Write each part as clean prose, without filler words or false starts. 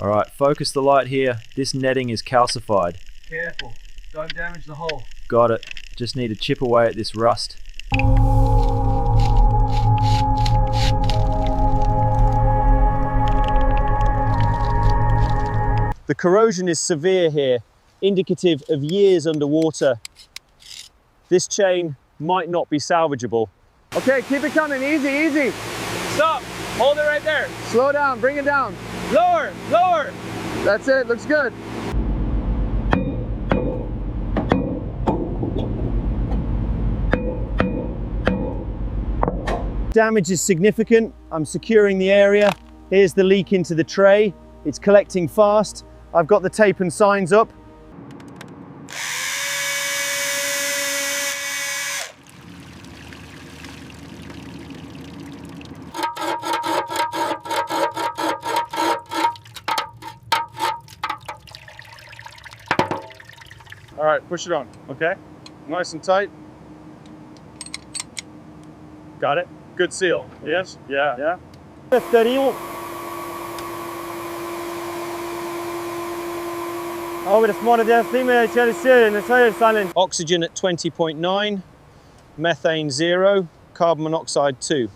All right, focus the light here. This netting is calcified. Careful, don't damage the hull. Got it. Just need to chip away at this rust. The corrosion is severe here, indicative of years underwater. This chain might not be salvageable. Okay, keep it coming, easy, easy. Stop, hold it right there. Slow down, bring it down. Lower, lower. That's it, looks good. Damage is significant. I'm securing the area. Here's the leak into the tray. It's collecting fast. I've got the tape and signs up. All right, push it on, okay? Nice and tight. Got it? Good seal, yes? Yeah. Yeah. Oxygen at 20.9, methane 0, carbon monoxide 2.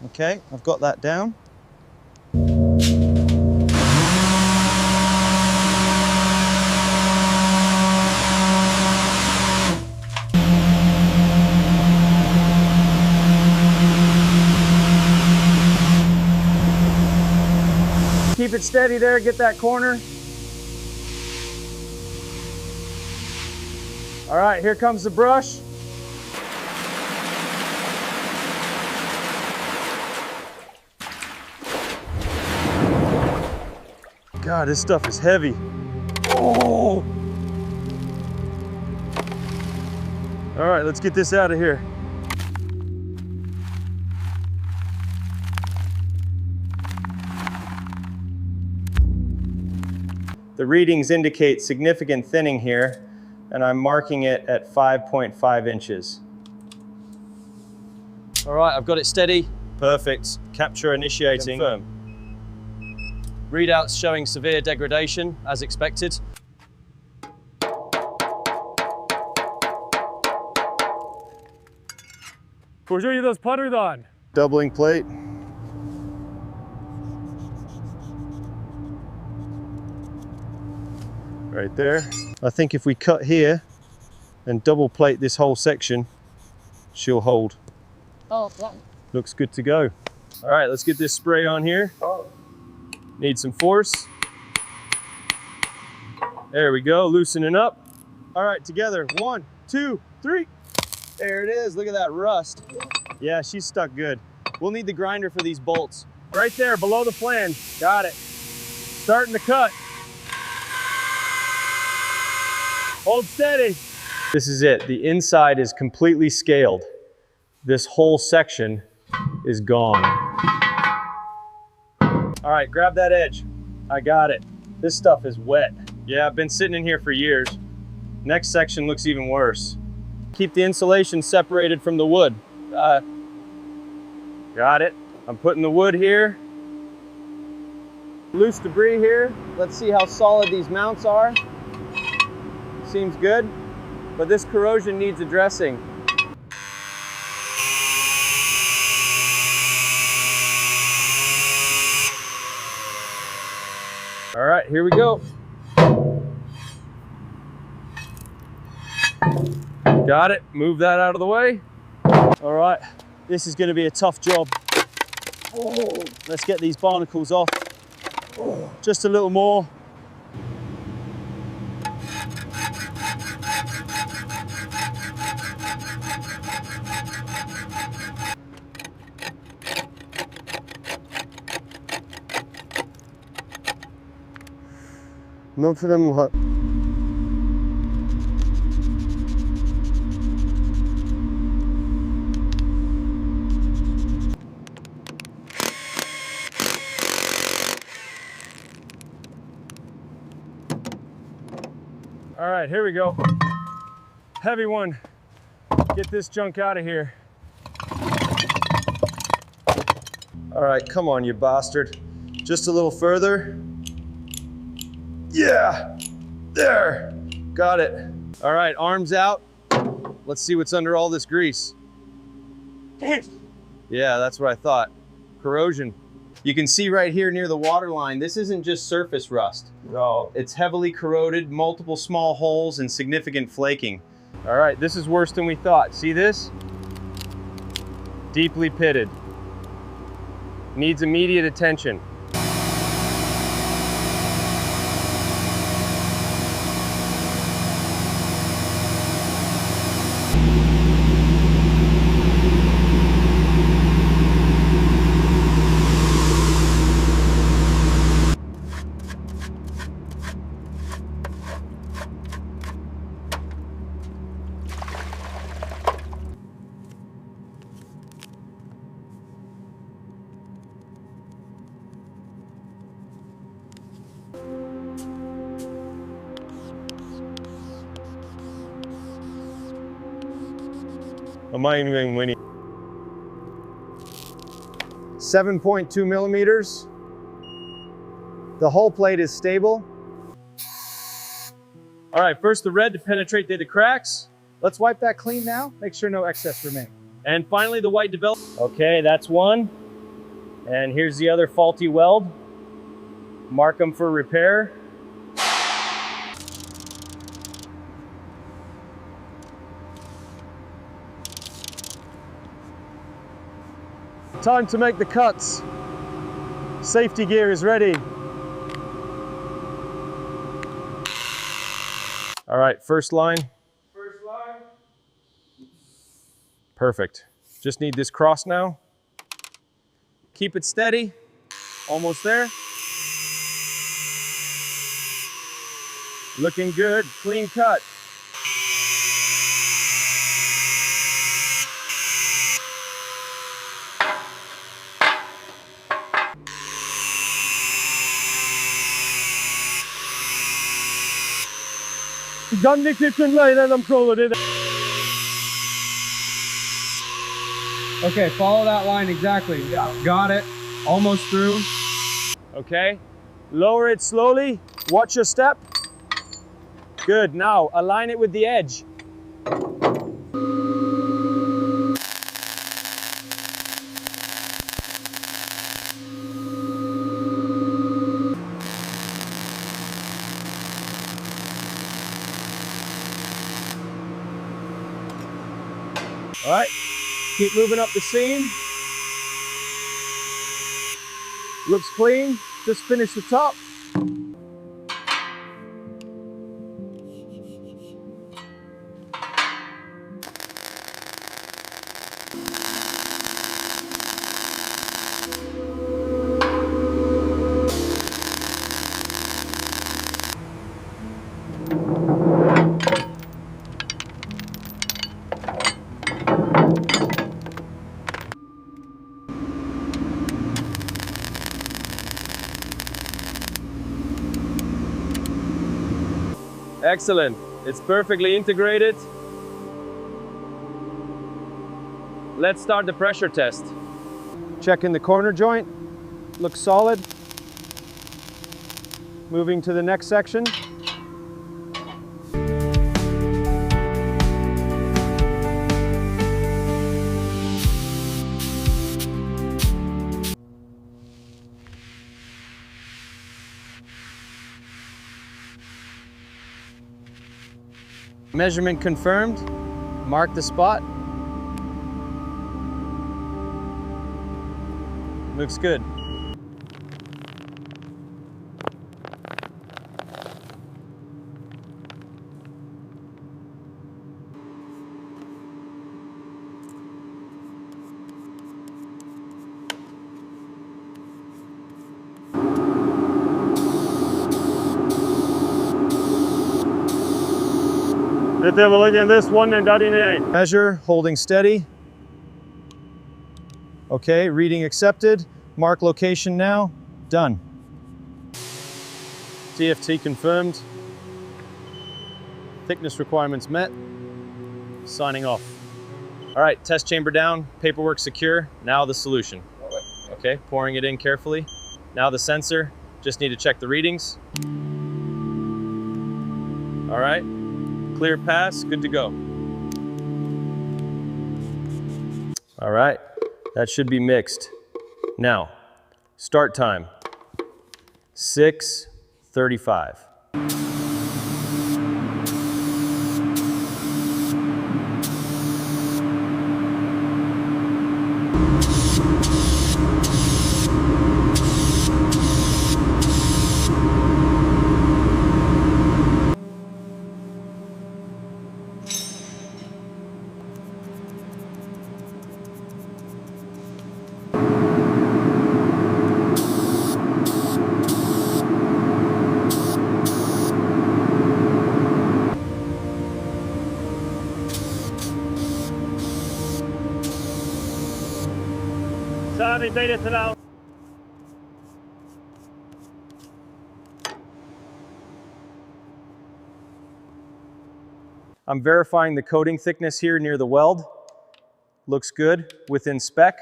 Okay, I've got that down. Keep it steady there, get that corner. All right, here comes the brush. God, this stuff is heavy. Oh! All right, let's get this out of here. The readings indicate significant thinning here, and I'm marking it at 5.5 inches. All right, I've got it steady. Perfect. Capture initiating. Confirm. Readouts showing severe degradation, as expected. Doubling plate. Right there. I think if we cut here and double plate this whole section, she'll hold. Oh, yeah. Looks good to go. All right, let's get this spray on here. Need some force. There we go, loosening up. All right, together, 1, 2, 3. There it is, look at that rust. Yeah, she's stuck good. We'll need the grinder for these bolts. Right there, below the flange. Got it. Starting to cut. Hold steady. This is it, the inside is completely scaled. This whole section is gone. All right, grab that edge. I got it. This stuff is wet. Yeah, I've been sitting in here for years. Next section looks even worse. Keep the insulation separated from the wood. Got it. I'm putting the wood here. Loose debris here. Let's see how solid these mounts are. Seems good, but this corrosion needs addressing. All right, here we go. Got it, move that out of the way. All right, this is gonna be a tough job. Let's get these barnacles off. Just a little more. Not for them. All right, here we go. Heavy one. Get this junk out of here. All right, come on, you bastard. Just a little further. Yeah, there, got it. All right, arms out. Let's see what's under all this grease. Yeah, that's what I thought. Corrosion. You can see right here near the water line, this isn't just surface rust. No. It's heavily corroded, multiple small holes, and significant flaking. All right, this is worse than we thought. See this? Deeply pitted. Needs immediate attention. I'm even winning. 7.2 millimeters. The hull plate is stable. All right, first the red to penetrate through the cracks. Let's wipe that clean now. Make sure no excess remains. And finally the white develop. Okay, that's one. And here's the other faulty weld. Mark them for repair. Time to make the cuts. Safety gear is ready. All right, first line. First line. Perfect. Just need this cross now. Keep it steady. Almost there. Looking good, clean cut. Gun kitchen line and I'm trolling it. Okay, follow that line exactly. Got it. Almost through. Okay, lower it slowly. Watch your step. Good, now align it with the edge. All right, keep moving up the seam. Looks clean, just finish the top. Excellent. It's perfectly integrated. Let's start the pressure test. Checking the corner joint. Looks solid. Moving to the next section. Measurement confirmed. Mark the spot. Looks good. This one and that in it. Measure, holding steady. Okay, reading accepted. Mark location now. Done. TFT confirmed. Thickness requirements met. Signing off. All right, test chamber down, paperwork secure. Now the solution. Okay, pouring it in carefully. Now the sensor. Just need to check the readings. All right, clear pass, good to go. All right, that should be mixed. Now, start time, 6:35. I'm verifying the coating thickness here near the weld. Looks good, within spec.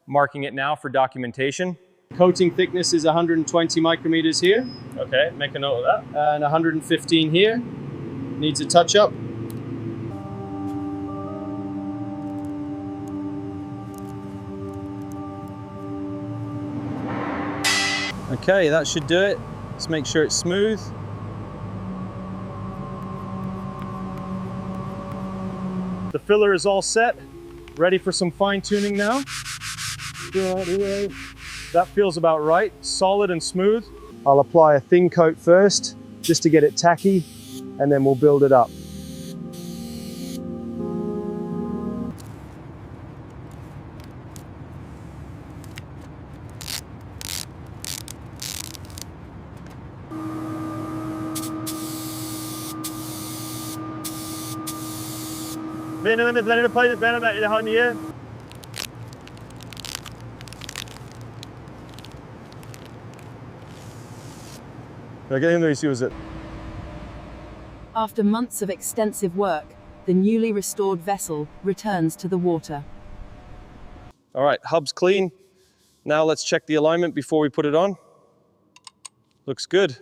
Marking it now for documentation. Coating thickness is 120 micrometers here. Okay, make a note of that. And 115 here. Needs a touch up. Okay, that should do it. Let's make sure it's smooth. The filler is all set, ready for some fine tuning now. That feels about right, solid and smooth. I'll apply a thin coat first, just to get it tacky, and then we'll build it up. After months of extensive work, the newly restored vessel returns to the water. All right, hub's clean. Now let's check the alignment before we put it on. Looks good.